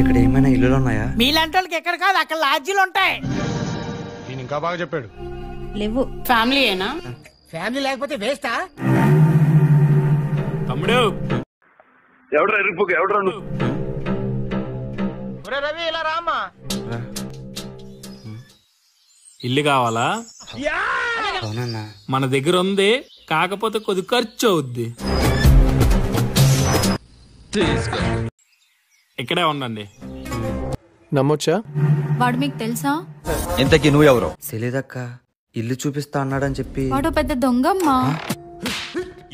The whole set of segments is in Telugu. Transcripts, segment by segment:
ఇక్కడ ఏమైనా ఇల్లులు ఉన్నాయా? మీలాంటి వాళ్ళకి ఎక్కడ కాదు అక్కడ లాడ్జీలు ఉంటాయి. ఇంకా బాగా చెప్పాడు. లేవు. ఫ్యామిలీ ఏనా? ఫ్యామిలీ లేకపోతే వేస్టా? తమ్ముడు ఎవడ్రా ఇరుపుకు ఎవడ్రా నువ్వు? రవి ఇలా రామ్మా. ఇల్లు కావాలా? అవునన్నా. మన దగ్గర ఉంది, కాకపోతే కొద్ది ఖర్చు అవుద్ది. ఇక్కడే ఉండండి. నమ్మొచ్చా? వాడు మీకు తెలుసా? ఇంతకీ నువ్వెవరో? తెలీదక్క. ఇల్లు చూపిస్తా అన్నాడని చెప్పి. వాడు పెద్ద దొంగమ్మా.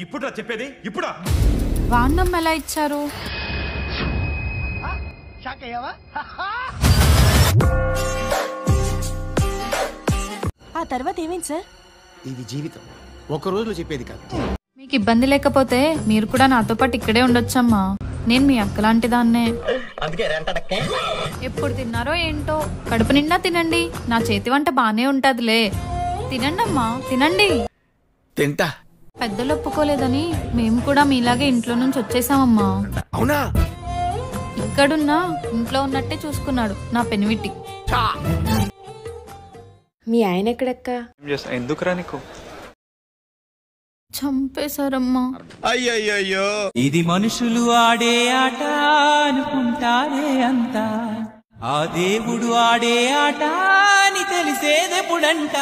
ఇప్పుడా చెప్పేది? ఇప్పుడా? వాడినమ్మ ఎలా ఇచ్చారు? ఆ తర్వాత ఏమైంది సార్? ఇది జీవితం, ఒక రోజులో చెప్పేది కాదు. మీకు ఇబ్బంది లేకపోతే మీరు కూడా నాతో పాటు ఇక్కడే ఉండొచ్చమ్మా. నేను మీ అక్క లాంటి దాన్నే. ఎప్పుడు తిన్నారో ఏంటో, కడుపు నిండా తినండి. నా చేతి వంట బానే ఉంటదిలే. తినండి అమ్మా, తినండి. తింటా. పెద్దలు ఒప్పుకోలేదని మేము కూడా మీలాగే ఇంట్లో నుంచి వచ్చేసామమ్మా. అవునా? ఇక్కడున్నా ఇంట్లో ఉన్నట్టే చూసుకున్నాడు నా పెనివిటి. మీ ఆయన ఎక్కడక్క? ఎందుకురా నీకు? చంపేశారమ్మా. అయ్యయ్యో, ఇది మనుషులు ఆడే ఆట అనుకుంటారే అంతా, ఆ దేవుడు ఆడే ఆట అని తెలిసేదెప్పుడంట.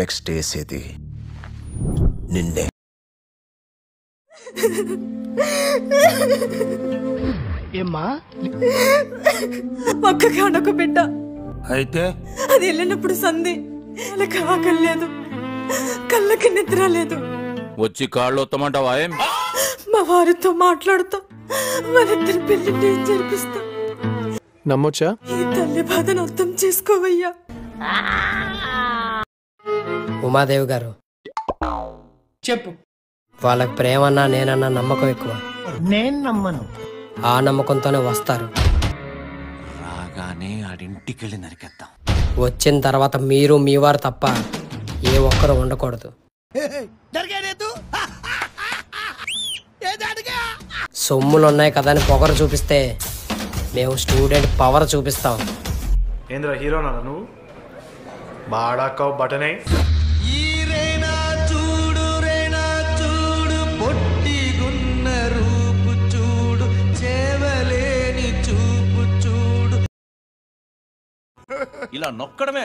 నెక్స్ట్ వేసేది నిన్నే. ఏమ్మా? ఒక్కగా ఒక బిడ్డ. అయితే అది వెళ్ళినప్పుడు సంధి. వాళ్ళకి ఆకలి లేదు, కళ్ళకి నిద్ర లేదు. వచ్చి కాళ్ళు వస్తామంటావా? మా వారితో మాట్లాడుతూ వాళ్ళిద్దరి పెళ్లి జరిపిస్తా. నమ్మొచ్చా? ఈ తల్లి బాధను అర్థం చేసుకోవయ్యా. ఉమాదేవి గారు చెప్పు. వాళ్ళకి ప్రేమన్నా నేనన్నా నమ్మకం ఎక్కువ. నేను నమ్మను. ఆ నమ్మకంతోనే వస్తారు. రాగానే ఆడింటికెళ్ళి నరికేద్దాం. వచ్చిన తర్వాత మీరు మీ వారు తప్ప ఏ ఒక్కరు ఉండకూడదు. సొమ్ములున్నాయి కదా అని పొగరు చూపిస్తే మేము స్టూడెంట్ పవర్ చూపిస్తాం. ఏంద్రా హీరోనా నువ్వు? బాడాకో బటనే. చూడు పొట్టిగున్న రూపు చూడు, చేవలేని చూపు చూడు. ఇలా నొక్కడమే.